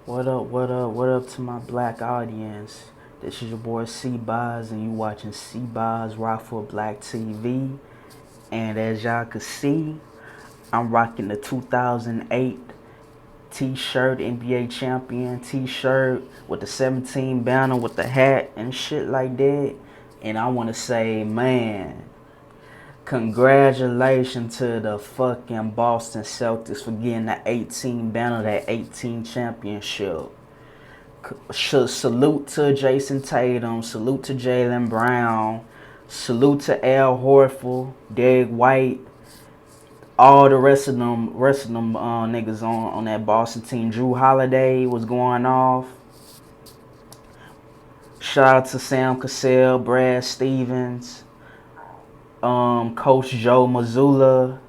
What up, what up, what up to my black audience? This is your boy C-Boz and you watching C-Boz Rock for Black TV. And as y'all can see, I'm rocking the 2008 t-shirt, NBA champion t-shirt with the 17 banner with the hat and shit like that. And I want to say, man, congratulations to the fucking Boston Celtics for getting the 18 banner, that 18 championship. Salute to Jason Tatum, salute to Jaylen Brown, salute to Al Horford, Derek White, all the rest of them niggas on that Boston team. Drew Holiday was going off. Shout out to Sam Cassell, Brad Stevens, Coach Joe Mazzulla.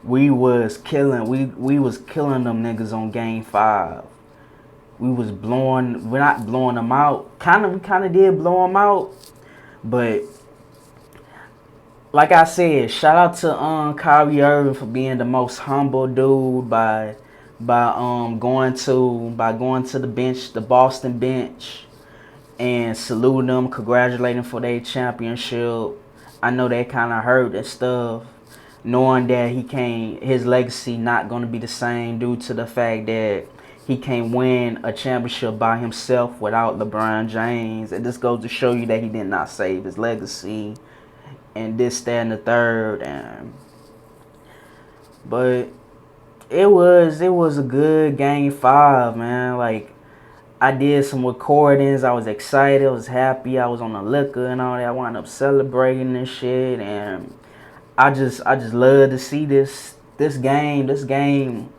We was killing them niggas on Game 5. We're not blowing them out. We kind of did blow them out. But, like I said, shout out to Kyrie Irving for being the most humble dude by going to the bench, the Boston bench, and saluting them, congratulating for their championship. I know that kind of hurt and stuff, knowing that his legacy not going to be the same due to the fact that he can't win a championship by himself without LeBron James. And this goes to show you that he did not save his legacy and this, that, and the third. But it was a good Game 5, man. Like, I did some recordings. I was excited. I was happy. I was on the liquor and all that. I wound up celebrating and shit. And I just love to see this game. This game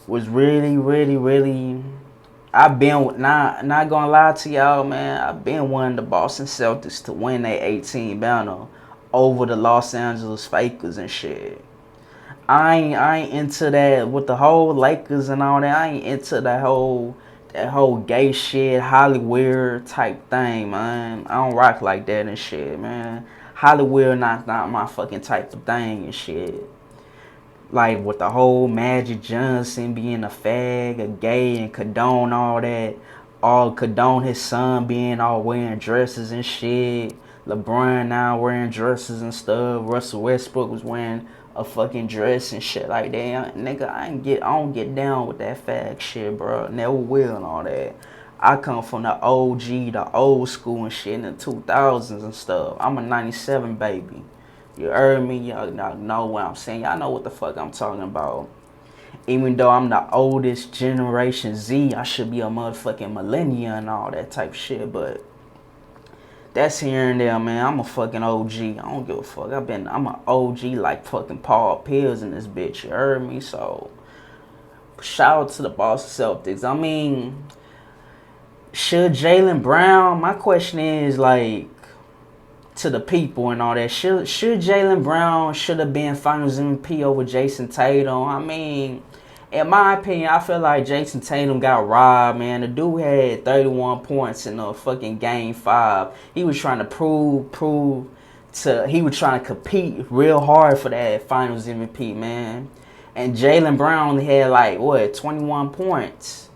was really. I've been not gonna lie to y'all, man. I've been wanting the Boston Celtics to win their 18 banner over the Los Angeles Fakers and shit. I ain't into that with the whole Lakers and all that. I ain't into that whole gay shit, Hollywood type thing, man. I don't rock like that and shit, man. Hollywood not my fucking type of thing and shit. Like, with the whole Magic Johnson being a fag, a gay, and condone all that. All condone his son being all wearing dresses and shit. LeBron now wearing dresses and stuff. Russell Westbrook was wearing a fucking dress and shit like that. Nigga, I don't get down with that fag shit, bro. Never will and all that. I come from the OG, the old school and shit in the 2000s and stuff. I'm a 97 baby. You heard me? Y'all know what I'm saying. Y'all know what the fuck I'm talking about. Even though I'm the oldest generation Z, I should be a motherfucking millennial and all that type shit. But that's here and there, man. I'm a fucking OG. I don't give a fuck. I'm an OG like fucking Paul Pierce in this bitch. You heard me? So, shout out to the Boston Celtics. I mean, should Jaylen Brown, my question is, like, to the people and all that, should Jaylen Brown should have been Finals MVP over Jason Tatum? I mean, in my opinion, I feel like Jason Tatum got robbed, man. The dude had 31 points in a fucking Game 5. He was trying to he was trying to compete real hard for that Finals MVP, man. And Jaylen Brown only had, like, 21 points.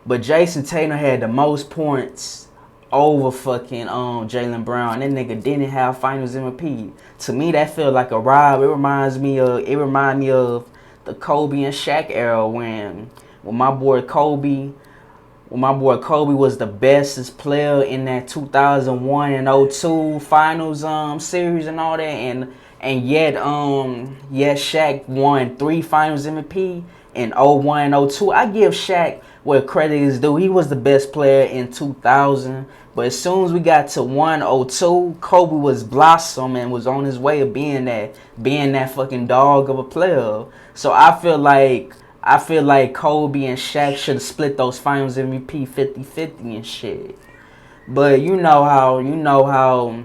But Jason Tatum had the most points over fucking Jaylen Brown. That nigga didn't have Finals MVP. To me, that felt like a rob. It reminds me of the Kobe and Shaq era when my boy Kobe was the bestest player in that 2001 and 02 Finals series and all that, and yet Shaq won 3 Finals MVP in 01 and 02. I give Shaq where credit is due. He was the best player in 2000. But as soon as we got to 102, Kobe was blossom and was on his way of being that fucking dog of a player. So I feel like Kobe and Shaq should have split those Finals MVP 50-50 and shit. But you know how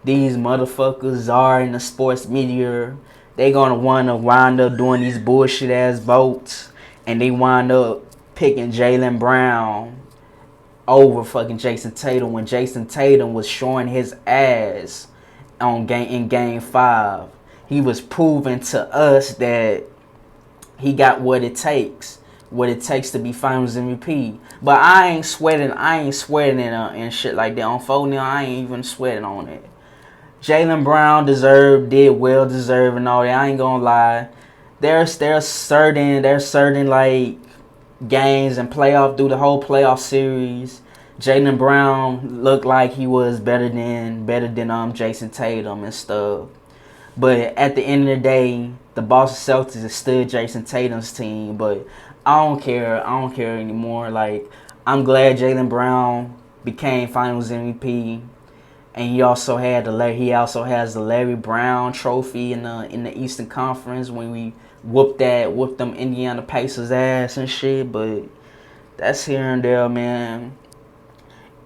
these motherfuckers are in the sports media. They gonna wind up doing these bullshit ass votes, and they wind up picking Jaylen Brown over fucking Jason Tatum when Jason Tatum was showing his ass in Game 5. He was proving to us that he got what it takes what it takes to be Finals MVP. But I ain't sweating. It and shit like that on phone. Now I ain't even sweating on it. Jaylen Brown did well deserved and all that. I ain't gonna lie. There's certain like games and playoff through the whole playoff series. Jaylen Brown looked like he was better than Jason Tatum and stuff. But at the end of the day, the Boston Celtics is still Jason Tatum's team. But I don't care. I don't care anymore. Like, I'm glad Jaylen Brown became Finals MVP, and he also has the Larry Brown Trophy in the Eastern Conference when we whooped them Indiana Pacers ass and shit. But that's here and there, man.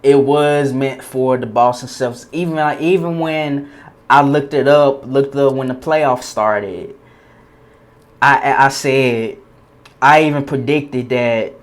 It was meant for the Boston Celtics. Even when I looked up when the playoffs started, I said, I even predicted that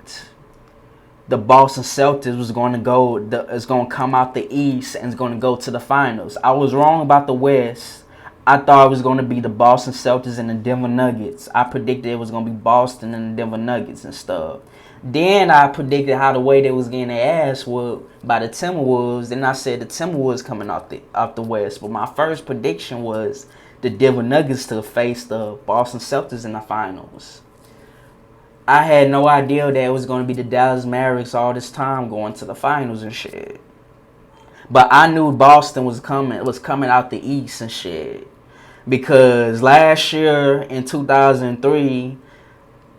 the Boston Celtics was going to come out the East and is going to go to the finals. I was wrong about the West. I thought it was going to be the Boston Celtics and the Denver Nuggets. I predicted it was going to be Boston and the Denver Nuggets and stuff. Then I predicted how the way they was getting their ass whooped by the Timberwolves. Then I said the Timberwolves coming out the West. But my first prediction was the Denver Nuggets to face the Boston Celtics in the finals. I had no idea that it was going to be the Dallas Mavericks all this time going to the finals and shit. But I knew Boston was coming out the East and shit. Because last year in 2003,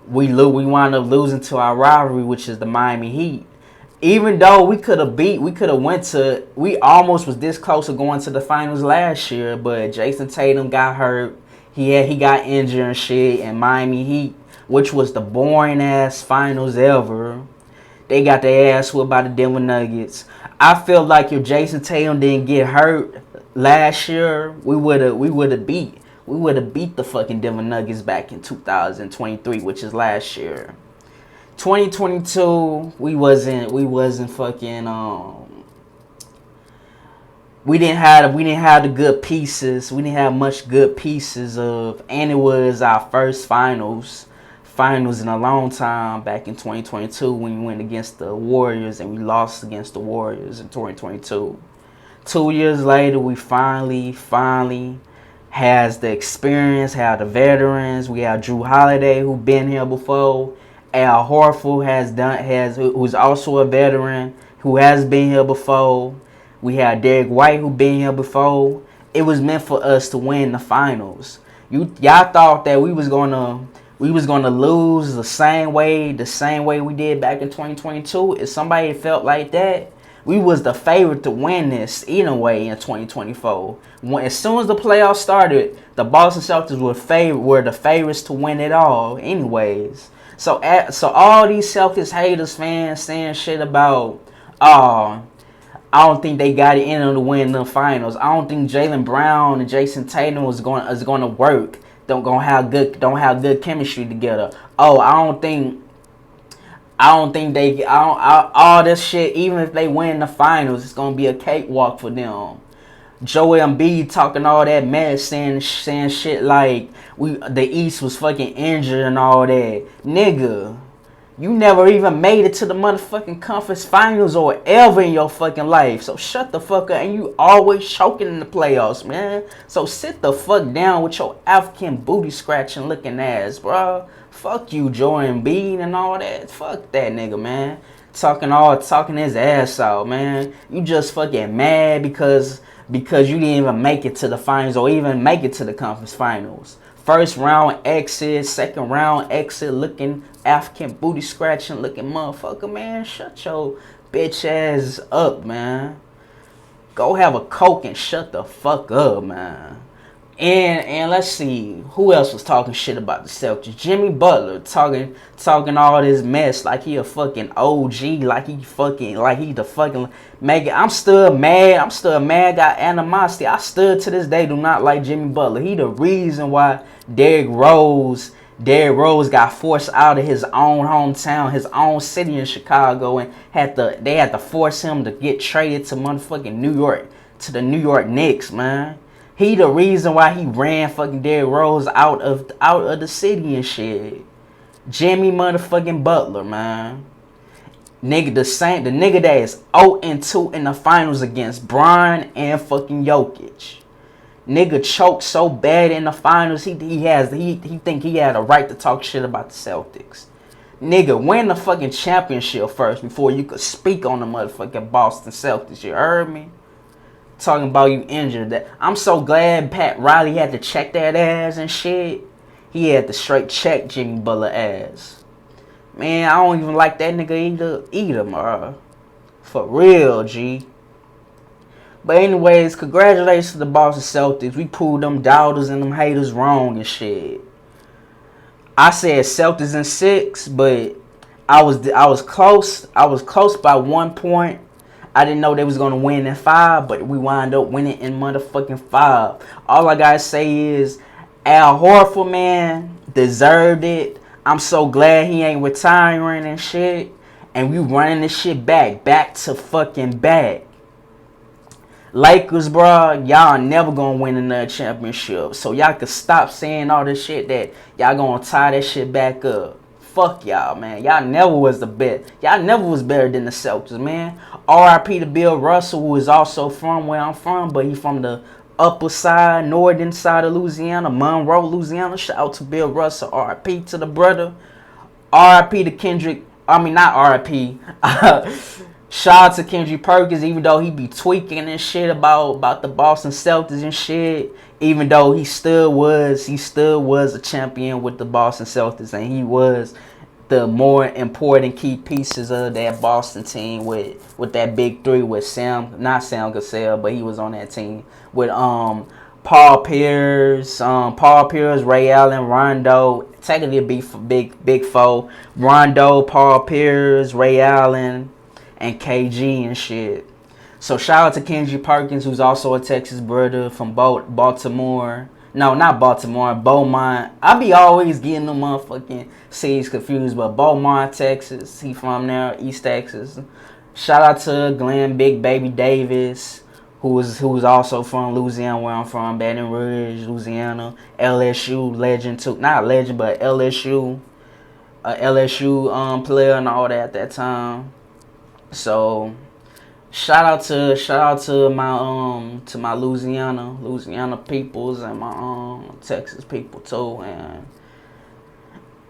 we wound up losing to our rivalry, which is the Miami Heat. Even though we almost was this close to going to the finals last year, but Jason Tatum got hurt. He got injured and shit, and Miami Heat, which was the boring ass finals ever, they got their ass whooped by the Denver Nuggets. I feel like if Jason Tatum didn't get hurt last year, we would have beat the fucking Denver Nuggets back in 2023, which is last year. 2022, we wasn't fucking we didn't have the good pieces. We didn't have much good pieces and it was our first finals in a long time back in 2022 when we went against the Warriors and we lost against the Warriors in 2022. 2 years later, we finally has the experience, have the veterans. We have Drew Holiday, who been here before. Al Horford who's also a veteran, who has been here before. We have Derek White, who been here before. It was meant for us to win the finals. Y'all thought that we was gonna lose the same way we did back in 2022. If somebody felt like that, we was the favorite to win this either way in 2024. As soon as the playoffs started, the Boston Celtics were the favorites to win it all anyways. So all these Celtics haters fans saying shit about, I don't think they got it in them to win the finals. I don't think Jaylen Brown and Jason Tatum is going to work. Don't have good chemistry together. All this shit, even if they win the finals, it's gonna be a cakewalk for them. Joel Embiid talking all that mess, saying shit like the East was fucking injured and all that. Nigga, you never even made it to the motherfucking conference finals or ever in your fucking life. So shut the fuck up, and you always choking in the playoffs, man. So sit the fuck down with your African booty scratching looking ass, bro. Fuck you, Joel Embiid and all that. Fuck that nigga, man. Talking his ass out, man. You just fucking mad because you didn't even make it to the finals or even make it to the conference finals. First round exit, second round exit, looking African booty scratching looking motherfucker, man. Shut your bitch ass up, man. Go have a Coke and shut the fuck up, man. And let's see, who else was talking shit about the Celtics? Jimmy Butler talking all this mess like he a fucking OG, like he the fucking mega. I'm still mad, got animosity. I still to this day do not like Jimmy Butler. He the reason why Derrick Rose got forced out of his own hometown, his own city in Chicago, and they had to force him to get traded to motherfucking New York, to the New York Knicks, man. He the reason why he ran fucking Derrick Rose out of the city and shit. Jimmy motherfucking Butler, man. Nigga, the nigga that is 0-2 in the finals against Bron and fucking Jokic. Nigga choked so bad in the finals, he think he had a right to talk shit about the Celtics. Nigga, win the fucking championship first before you could speak on the motherfucking Boston Celtics. You heard me? Talking about you injured. That I'm so glad Pat Riley had to check that ass and shit. He had to straight check Jimmy Butler ass. Man, I don't even like that nigga either, bro. For real, G. But anyways, congratulations to the Boston Celtics. We proved them doubters and them haters wrong and shit. I said Celtics in 6, but I was close. I was close by 1 point. I didn't know they was gonna win in 5, but we wound up winning in motherfucking 5. All I gotta say is Al Horford, man, deserved it. I'm so glad he ain't retiring and shit. And we running this shit back to fucking back. Lakers, bro, y'all never gonna win another championship. So y'all can stop saying all this shit that y'all gonna tie that shit back up. Fuck y'all, man. Y'all never was the best. Y'all never was better than the Celtics, man. R.I.P. to Bill Russell, who is also from where I'm from, but he from the upper side, northern side of Louisiana, Monroe, Louisiana. Shout out to Bill Russell. R.I.P. to the brother. R.I.P. to Kendrick. I mean, not R.I.P. Shout out to Kendrick Perkins, even though he be tweaking and shit about the Boston Celtics and shit. Even though he still was a champion with the Boston Celtics, and he was the more important key pieces of that Boston team with that big three with not Sam Cassell, but he was on that team with Paul Pierce, Ray Allen, Rondo. Technically a big four. Rondo, Paul Pierce, Ray Allen, and KG and shit. So shout out to Kendrick Perkins, who's also a Texas brother from Baltimore. No, not Baltimore, Beaumont. I be always getting the motherfucking cities confused, but Beaumont, Texas. He from there, East Texas. Shout out to Glenn Big Baby Davis, who was also from Louisiana, where I'm from, Baton Rouge, Louisiana. LSU legend too, not legend, but LSU player and all that at that time. So shout out to my Louisiana peoples and my Texas people too,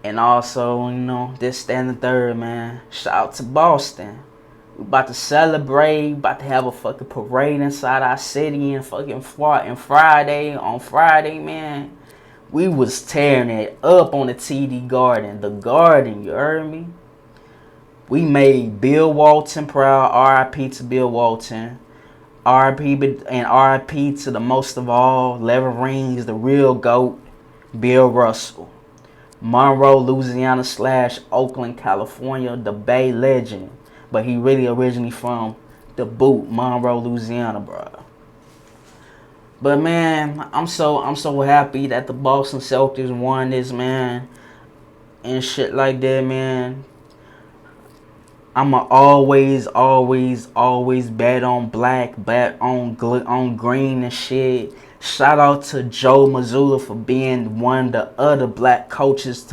and also, you know, this, that, and the third, man. Shout out to Boston. We about to celebrate, about to have a fucking parade inside our city and fucking on Friday, man. We was tearing it up on the TD Garden. The Garden, you heard me? We made Bill Walton proud. R.I.P. to Bill Walton. R.I.P. to the most of all, 11 rings, the real GOAT, Bill Russell. Monroe, Louisiana / Oakland, California, the Bay legend. But he really originally from the boot, Monroe, Louisiana, bro. But man, I'm so happy that the Boston Celtics won this, man, and shit like that, man. I'ma always bet on black, bet on green and shit. Shout out to Joe Mazzulla for being one of the other black coaches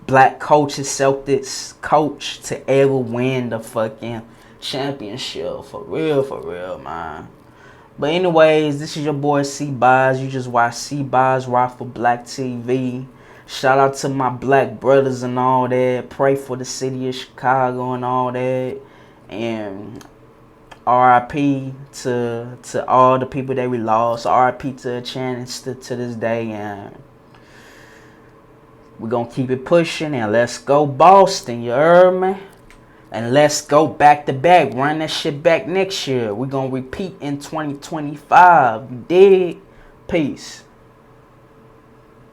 Celtics coach to ever win the fucking championship. For real, man. But anyways, this is your boy C-Boz. You just watch C-Boz Rock for Black TV. Shout out to my black brothers and all that. Pray for the city of Chicago and all that. And R.I.P. to all the people that we lost. R.I.P. to Channing to this day. And we're going to keep it pushing. And let's go Boston, you heard me? And let's go back to back. Run that shit back next year. We're going to repeat in 2025. You dig? Peace.